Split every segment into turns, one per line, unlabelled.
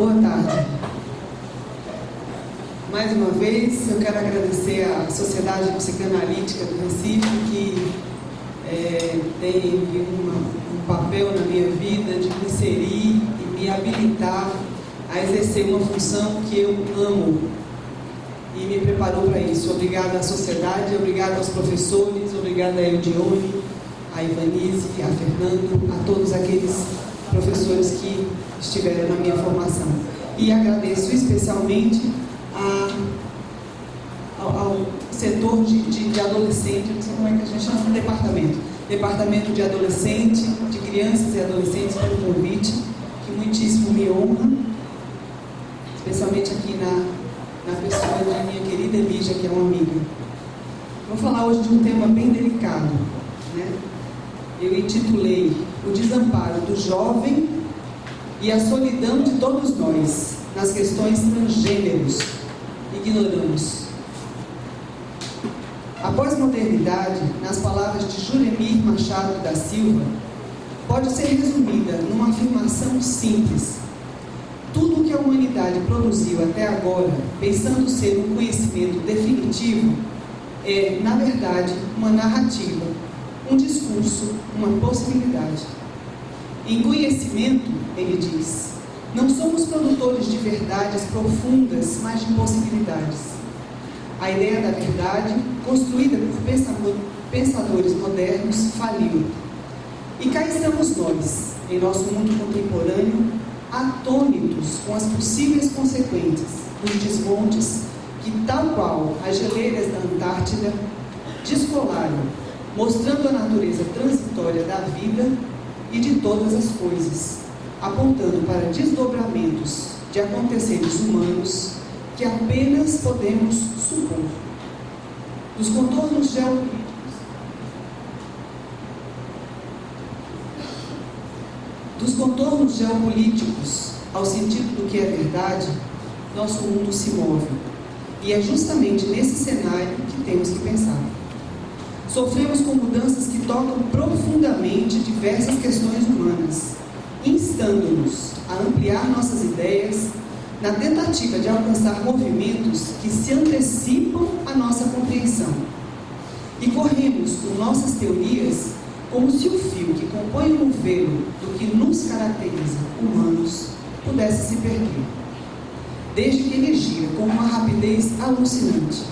Boa tarde. Mais uma vez, eu quero agradecer à Sociedade Psicanalítica do Recife, que teve um papel na minha vida de me inserir e me habilitar a exercer uma função que eu amo e me preparou para isso. Obrigada à sociedade, obrigada aos professores, obrigada a Eudione, a Ivanise, a Fernando, a todos aqueles professores que estiveram na minha formação. E agradeço especialmente ao setor de adolescente, não sei como é que a gente chama, departamento de adolescente, de crianças e adolescentes, pelo convite, que muitíssimo me honra, especialmente aqui na pessoa da minha querida Elígia, que é uma amiga. Vou falar hoje de um tema bem delicado, né? Eu intitulei O Desamparo do Jovem e a Solidão de Todos Nós nas Questões Transgêneros. Ignoramos. A pós-modernidade, nas palavras de Juremir Machado da Silva, pode ser resumida numa afirmação simples: tudo o que a humanidade produziu até agora, pensando ser um conhecimento definitivo, é, na verdade, uma narrativa, um discurso, uma possibilidade. Em conhecimento, ele diz, não somos produtores de verdades profundas, mas de possibilidades. A ideia da verdade, construída por pensadores modernos, faliu. E cá estamos nós, em nosso mundo contemporâneo, atônitos com as possíveis consequências dos desmontes que, tal qual as geleiras da Antártida, descolaram, mostrando a natureza transitória da vida e de todas as coisas, apontando para desdobramentos de aconteceres humanos que apenas podemos supor. Dos contornos geopolíticos ao sentido do que é verdade, nosso mundo se move. E é justamente nesse cenário que temos que pensar. Sofremos com mudanças que tocam profundamente diversas questões humanas, instando-nos a ampliar nossas ideias na tentativa de alcançar movimentos que se antecipam à nossa compreensão. E corremos com nossas teorias como se o fio que compõe o velo do que nos caracteriza humanos pudesse se perder, desde que ele gira com uma rapidez alucinante.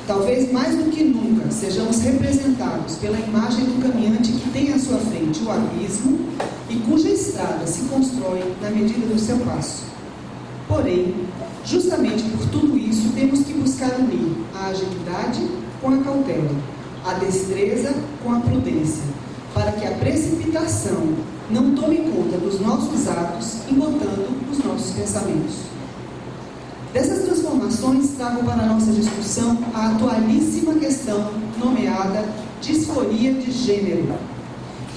Talvez mais do que nunca sejamos representados pela imagem do caminhante que tem à sua frente o abismo e cuja estrada se constrói na medida do seu passo. Porém, justamente por tudo isso, temos que buscar unir a agilidade com a cautela, a destreza com a prudência, para que a precipitação não tome conta dos nossos atos, embotando os nossos pensamentos. Dessas transformações, trago para a nossa discussão a atualíssima questão nomeada disforia de gênero,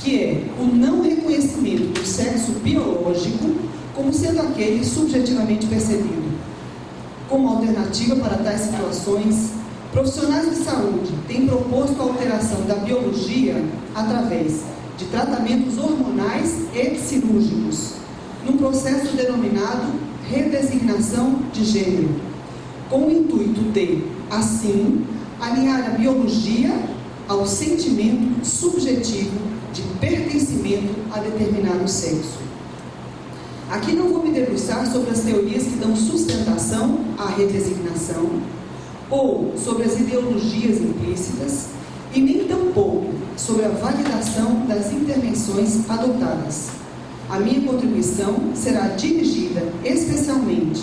que é o não reconhecimento do sexo biológico como sendo aquele subjetivamente percebido. Como alternativa para tais situações, profissionais de saúde têm proposto a alteração da biologia através de tratamentos hormonais e cirúrgicos, num processo denominado redesignação de gênero, com o intuito de, assim, alinhar a biologia ao sentimento subjetivo de pertencimento a determinado sexo. Aqui não vou me debruçar sobre as teorias que dão sustentação à redesignação, ou sobre as ideologias implícitas, e nem tampouco sobre a validação das intervenções adotadas. A minha contribuição será dirigida especialmente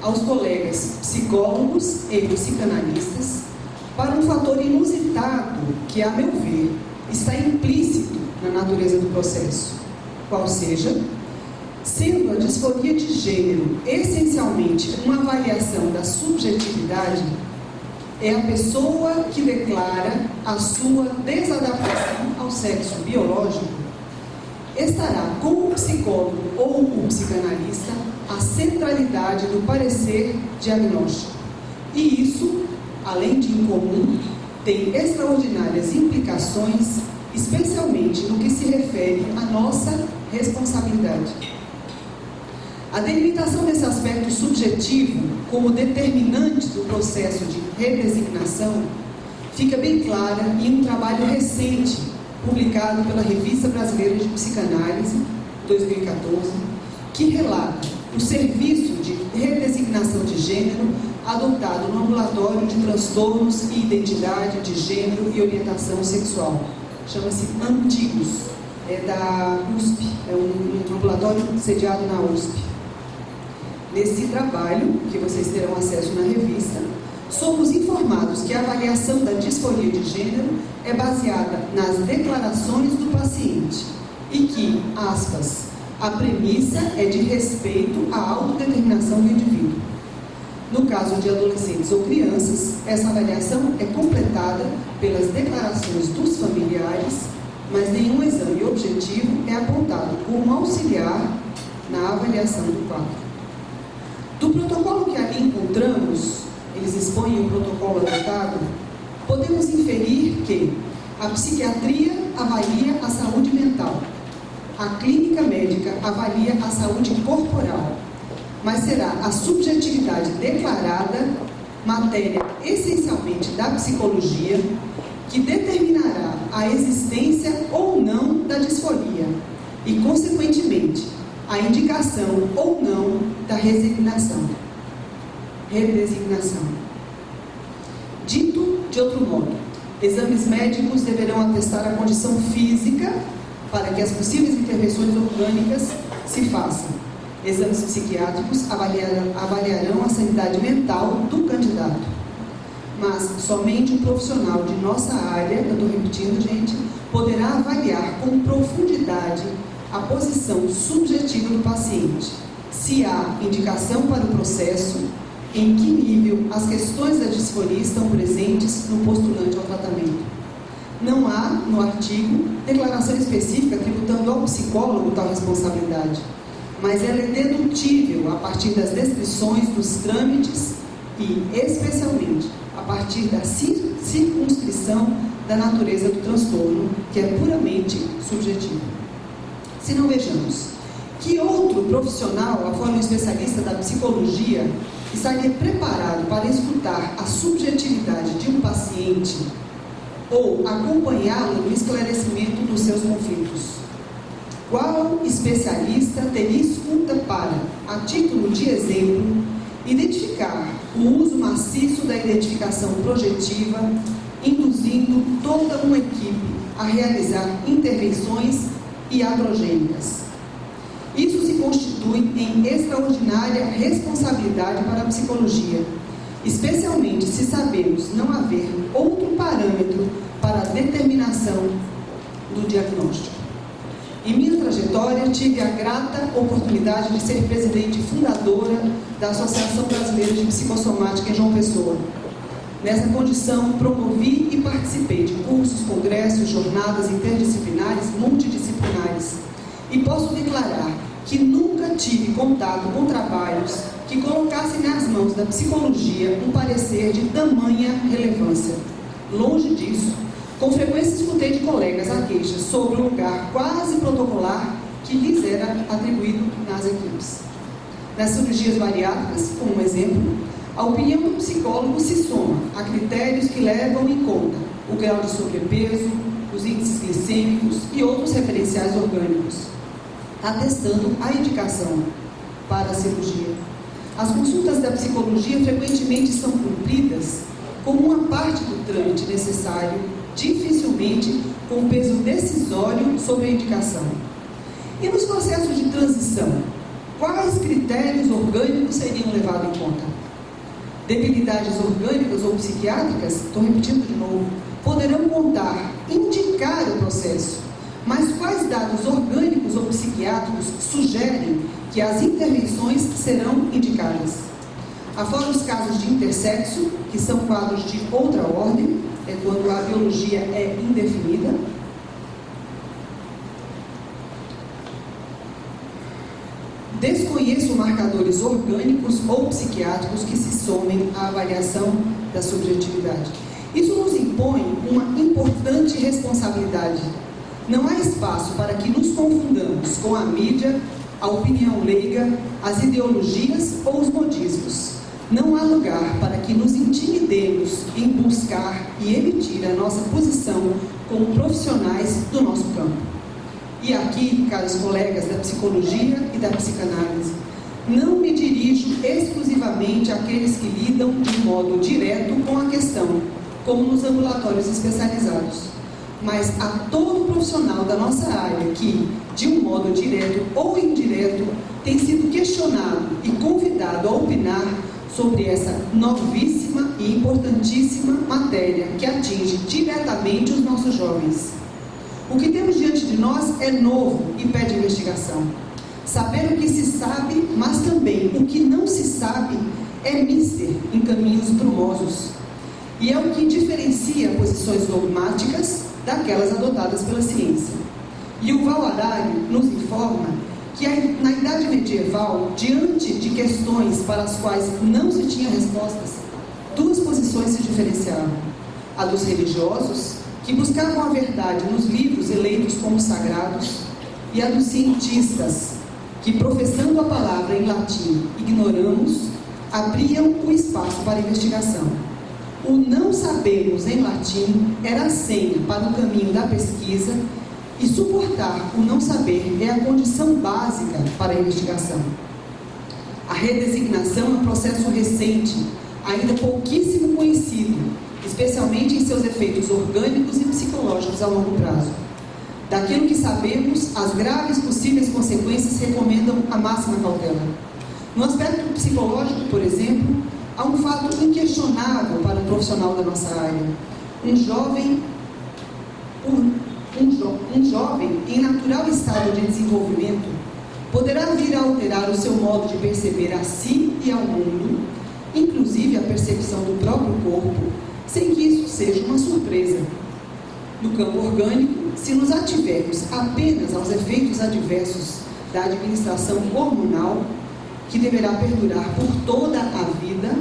aos colegas psicólogos e psicanalistas para um fator inusitado que, a meu ver, está implícito na natureza do processo, qual seja, sendo a disforia de gênero essencialmente uma avaliação da subjetividade, é a pessoa que declara a sua desadaptação ao sexo biológico, estará com o psicólogo ou o psicanalista a centralidade do parecer diagnóstico. E isso, além de incomum, tem extraordinárias implicações especialmente no que se refere à nossa responsabilidade. A delimitação desse aspecto subjetivo como determinante do processo de redesignação fica bem clara em um trabalho recente, publicado pela Revista Brasileira de Psicanálise, 2014, que relata o serviço de redesignação de gênero adotado no Ambulatório de Transtornos e Identidade de Gênero e Orientação Sexual. Chama-se Antigos, é da USP, é um ambulatório sediado na USP. Nesse trabalho, que vocês terão acesso na revista, somos informados que a avaliação da disforia de gênero é baseada nas declarações do paciente e que, aspas, a premissa é de respeito à autodeterminação do indivíduo. No caso de adolescentes ou crianças, essa avaliação é completada pelas declarações dos familiares, mas nenhum exame objetivo é apontado como auxiliar na avaliação do quadro. Do protocolo que ali encontramos, eles expõem o protocolo adotado, podemos inferir que a psiquiatria avalia a saúde mental, a clínica médica avalia a saúde corporal, mas será a subjetividade declarada, matéria essencialmente da psicologia, que determinará a existência ou não da disforia e, consequentemente, a indicação ou não da redesignação. Dito de outro modo, exames médicos deverão atestar a condição física para que as possíveis intervenções orgânicas se façam. Exames psiquiátricos avaliarão a sanidade mental do candidato. Mas somente um profissional de nossa área, eu estou repetindo, gente, poderá avaliar com profundidade a posição subjetiva do paciente, se há indicação para o processo, em que nível as questões da disforia estão presentes no postulante ao tratamento. Não há, no artigo, declaração específica tributando ao psicólogo tal responsabilidade, mas ela é dedutível a partir das descrições dos trâmites e, especialmente, a partir da circunscrição da natureza do transtorno, que é puramente subjetivo. Se não, vejamos, que outro profissional, afora um especialista da psicologia, estaria preparado para escutar a subjetividade de um paciente ou acompanhá-lo no esclarecimento dos seus conflitos? Qual especialista teria escuta para, a título de exemplo, identificar o uso maciço da identificação projetiva, induzindo toda uma equipe a realizar intervenções iatrogênicas? Isso se constitui em extraordinária responsabilidade para a psicologia, especialmente se sabemos não haver outro parâmetro para a determinação do diagnóstico. Em minha trajetória, tive a grata oportunidade de ser presidente fundadora da Associação Brasileira de Psicossomática em João Pessoa. Nessa condição, promovi e participei de cursos, congressos, jornadas interdisciplinares, multidisciplinares. E posso declarar que nunca tive contato com trabalhos que colocassem nas mãos da psicologia um parecer de tamanha relevância. Longe disso, com frequência escutei de colegas a queixa sobre o lugar quase protocolar que lhes era atribuído nas equipes. Nas cirurgias bariátricas, como exemplo, a opinião do psicólogo se soma a critérios que levam em conta o grau de sobrepeso, os índices glicêmicos e outros referenciais orgânicos, atestando a indicação para a cirurgia. As consultas da psicologia frequentemente são cumpridas como uma parte do trâmite necessário, dificilmente com peso decisório sobre a indicação. E nos processos de transição, quais critérios orgânicos seriam levados em conta? Debilidades orgânicas ou psiquiátricas, estou repetindo de novo, poderão contar, indicar o processo, mas quais dados orgânicos ou psiquiátricos sugerem que as intervenções serão indicadas? Afora os casos de intersexo, que são quadros de outra ordem, é quando a biologia é indefinida. Desconheço marcadores orgânicos ou psiquiátricos que se somem à avaliação da subjetividade. Isso nos impõe uma importante responsabilidade Não há espaço para que nos confundamos com a mídia, a opinião leiga, as ideologias ou os modismos. Não há lugar para que nos intimidemos em buscar e emitir a nossa posição como profissionais do nosso campo. E aqui, caros colegas da psicologia e da psicanálise, não me dirijo exclusivamente àqueles que lidam de modo direto com a questão, como nos ambulatórios especializados, mas a todo profissional da nossa área que, de um modo direto ou indireto, tem sido questionado e convidado a opinar sobre essa novíssima e importantíssima matéria que atinge diretamente os nossos jovens. O que temos diante de nós é novo e pede investigação. Saber o que se sabe, mas também o que não se sabe, é mister em caminhos brumosos. E é o que diferencia posições dogmáticas daquelas adotadas pela ciência. Yuval Harari nos informa que na Idade Medieval, diante de questões para as quais não se tinha respostas, duas posições se diferenciavam: a dos religiosos, que buscavam a verdade nos livros eleitos como sagrados, e a dos cientistas, que, professando a palavra em latim ignoramos, abriam o espaço para a investigação. O não sabemos em latim era a senha para o caminho da pesquisa, e suportar o não saber é a condição básica para a investigação. A redesignação é um processo recente, ainda pouquíssimo conhecido, especialmente em seus efeitos orgânicos e psicológicos a longo prazo. Daquilo que sabemos, as graves possíveis consequências recomendam a máxima cautela. No aspecto psicológico, por exemplo, há um fato inquestionável para um profissional da nossa área. Um jovem em natural estado de desenvolvimento poderá vir a alterar o seu modo de perceber a si e ao mundo, inclusive a percepção do próprio corpo, sem que isso seja uma surpresa. No campo orgânico, se nos ativermos apenas aos efeitos adversos da administração hormonal, que deverá perdurar por toda a vida,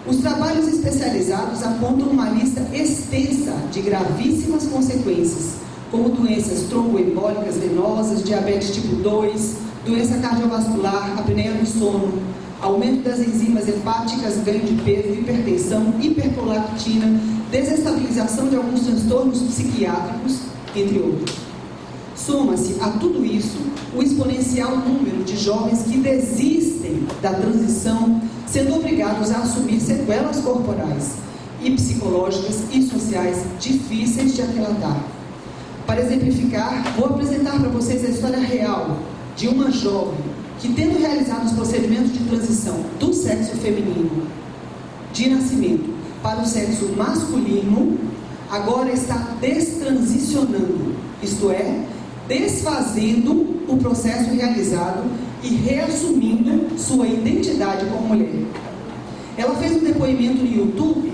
os trabalhos especializados apontam uma lista extensa de gravíssimas consequências, como doenças tromboembólicas venosas, diabetes tipo 2, doença cardiovascular, apneia do sono, aumento das enzimas hepáticas, ganho de peso, hipertensão, hiperprolactina, desestabilização de alguns transtornos psiquiátricos, entre outros. Soma-se a tudo isso o exponencial número de jovens que desistem da transição, sendo obrigados a assumir sequelas corporais e psicológicas e sociais difíceis de aquilatar. Para exemplificar, vou apresentar para vocês a história real de uma jovem que, tendo realizado os procedimentos de transição do sexo feminino de nascimento para o sexo masculino, agora está destransicionando, isto é, desfazendo o processo realizado e reassumindo sua identidade como mulher. Ela fez um depoimento no YouTube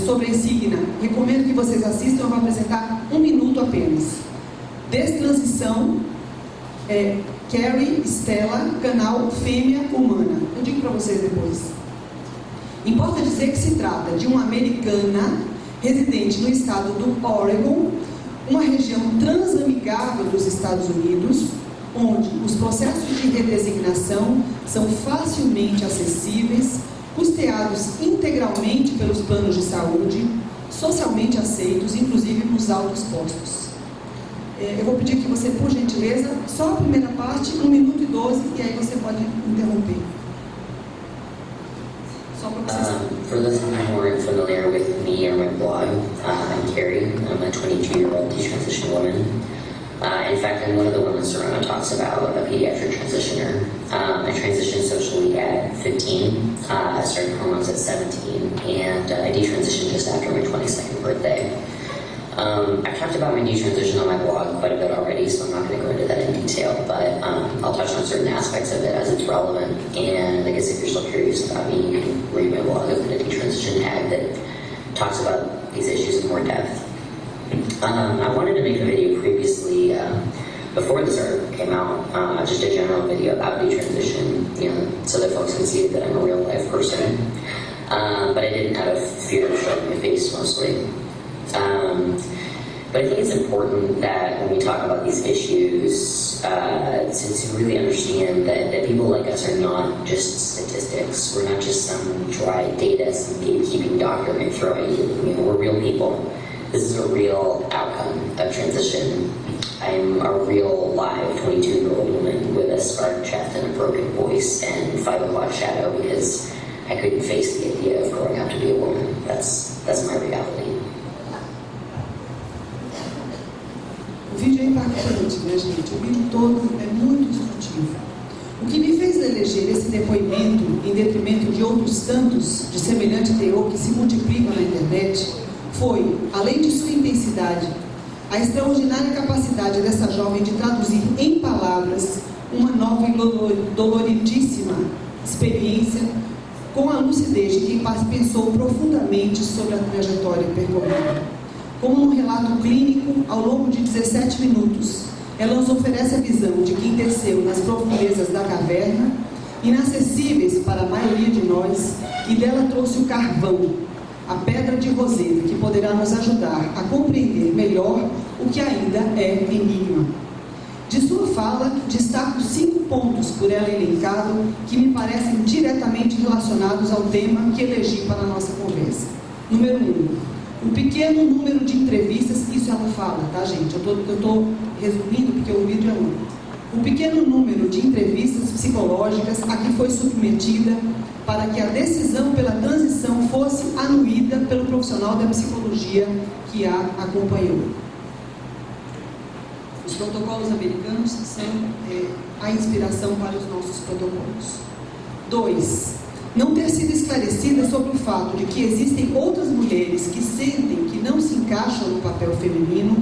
sobre a insígnia. Recomendo que vocês assistam, eu vou apresentar 1 minuto apenas. Destransição, Carrie Stella, canal Fêmea Humana. Eu digo para vocês depois. Importa dizer que se trata de uma americana residente no estado do Oregon, uma região transamigável dos Estados Unidos, onde os processos de redesignação são facilmente acessíveis, custeados integralmente pelos planos de saúde, socialmente aceitos, inclusive nos altos postos. Eu vou pedir que você, por gentileza, só a primeira parte, 1 minuto e 12, e aí você pode interromper. Só para vocês saberem.
For those who aren't familiar with me or my blog, I'm Carrie. I'm a 22-year-old detransition woman. In fact, I'm one of the women Serona talks about, a pediatric transitioner. I transitioned socially at 15, I started hormones at 17, and I detransitioned just after my 22nd birthday. I've talked about my detransition on my blog quite a bit already, so I'm not going to go into that in detail, but I'll touch on certain aspects of it as it's relevant, and I guess if you're still curious about me, you can read my blog of the detransition tag that talks about these issues in more depth. I wanted to make a video previously, before this article came out, just a general video about detransition, so that folks can see that I'm a real life person, but I didn't out of fear of showing my face mostly. But I think it's important that when we talk about these issues, to really understand that people like us are not just statistics. We're not just some dry data, some gatekeeping document throwing you. You know, we're real people. This is a real outcome of transition. I'm a real live 22-year-old woman with a scarred chest and a broken voice and fiberglass shadow because I couldn't face the idea of growing up to be a woman. That's my reality.
O vídeo é impactante, né, gente? O vídeo todo é muito instrutivo. O que me fez eleger esse depoimento em detrimento de outros tantos de semelhante teor que se multiplicam na internet foi, além de sua intensidade, a extraordinária capacidade dessa jovem de traduzir em palavras uma nova e doloridíssima experiência com a lucidez de quem pensou profundamente sobre a trajetória percorrida. Como num relato clínico, ao longo de 17 minutos, ela nos oferece a visão de quem desceu nas profundezas da caverna, inacessíveis para a maioria de nós, e dela trouxe o carvão, a pedra de Roseta, que poderá nos ajudar a compreender melhor o que ainda é enigma. De sua fala, destaco 5 pontos por ela elencado que me parecem diretamente relacionados ao tema que elegi para a nossa conversa. Número 1. Um pequeno número de entrevistas, isso ela fala, tá, gente? Eu estou resumindo porque o vídeo é longo. Um pequeno número de entrevistas psicológicas a que foi submetida para que a decisão pela transição fosse anuída pelo profissional da psicologia que a acompanhou. Os protocolos americanos são a inspiração para os nossos protocolos. 2. Não ter sido esclarecida sobre o fato de que existem outras mulheres que sentem que não se encaixam no papel feminino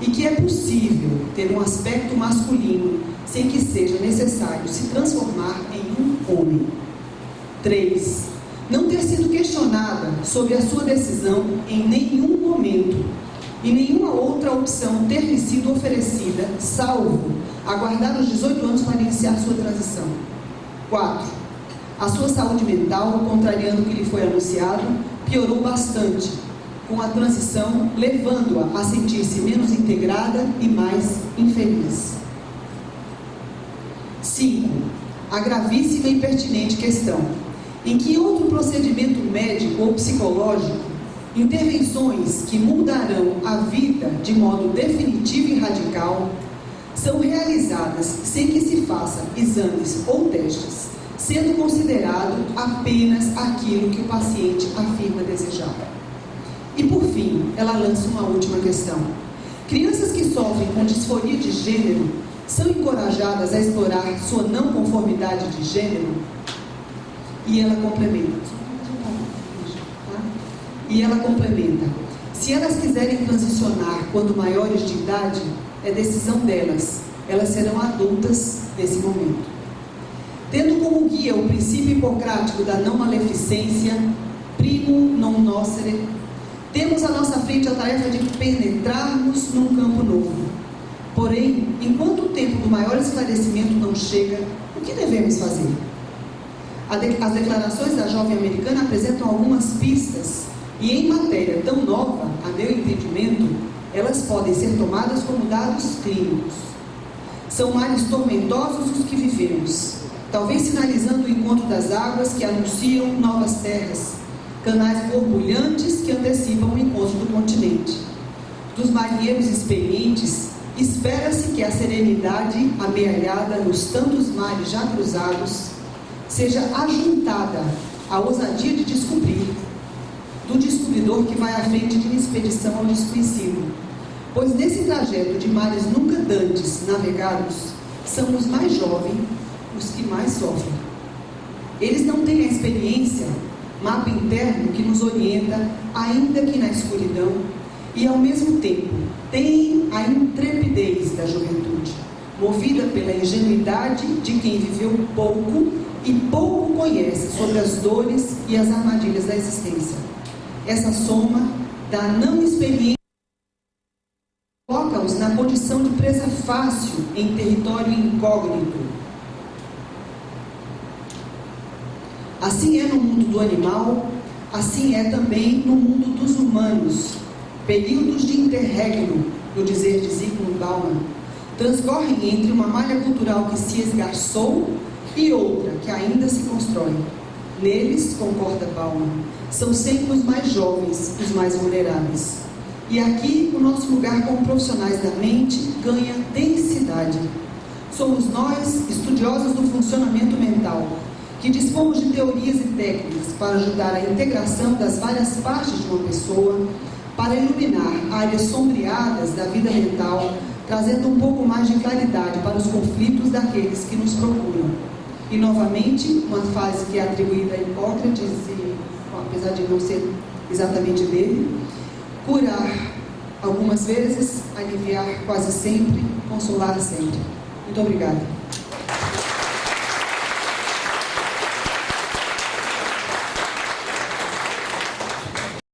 e que é possível ter um aspecto masculino sem que seja necessário se transformar em um homem. 3. Não ter sido questionada sobre a sua decisão em nenhum momento e nenhuma outra opção ter lhe sido oferecida, salvo aguardar os 18 anos para iniciar sua transição. 4. A sua saúde mental, contrariando o que lhe foi anunciado, piorou bastante com a transição, levando-a a sentir-se menos integrada e mais infeliz. 5. A gravíssima e pertinente questão: em que outro procedimento médico ou psicológico, intervenções que mudarão a vida de modo definitivo e radical, são realizadas sem que se faça exames ou testes, sendo considerado apenas aquilo que o paciente afirma desejar. E por fim, ela lança uma última questão: crianças que sofrem com disforia de gênero são encorajadas a explorar sua não conformidade de gênero? E ela complementa: se elas quiserem transicionar quando maiores de idade, é decisão delas, elas serão adultas nesse momento. Tendo como guia o princípio hipocrático da não maleficência, primum non nocere, temos à nossa frente a tarefa de penetrarmos num campo novo. Porém, enquanto o tempo do maior esclarecimento não chega, o que devemos fazer? As declarações da jovem americana apresentam algumas pistas, e em matéria tão nova, a meu entendimento, elas podem ser tomadas como dados clínicos. São mares tormentosos os que vivemos, talvez sinalizando o encontro das águas que anunciam novas terras, canais borbulhantes que antecipam o encontro do continente. Dos marinheiros experientes, espera-se que a serenidade amealhada nos tantos mares já cruzados seja ajuntada à ousadia de descobrir, do descobridor que vai à frente de uma expedição ao desconhecido, pois nesse trajeto de mares nunca dantes navegados, são os mais jovens os que mais sofrem. Eles não têm a experiência, mapa interno que nos orienta, ainda que na escuridão, e ao mesmo tempo têm a intrepidez da juventude, movida pela ingenuidade de quem viveu pouco e pouco conhece sobre as dores e as armadilhas da existência. Essa soma da não experiência coloca-os na condição de presa fácil em território incógnito. Assim é no mundo do animal, assim é também no mundo dos humanos. Períodos de interregno, no dizer de Zygmunt Bauman, transcorrem entre uma malha cultural que se esgarçou e outra que ainda se constrói. Neles, concorda Bauman, são sempre os mais jovens, os mais vulneráveis. E aqui o nosso lugar como profissionais da mente ganha densidade. Somos nós, estudiosos do funcionamento mental, que dispomos de teorias e técnicas para ajudar a integração das várias partes de uma pessoa, para iluminar áreas sombreadas da vida mental, trazendo um pouco mais de claridade para os conflitos daqueles que nos procuram. E, novamente, uma frase que é atribuída a Hipócrates, e, apesar de não ser exatamente dele: curar algumas vezes, aliviar quase sempre, consolar sempre. Muito obrigada.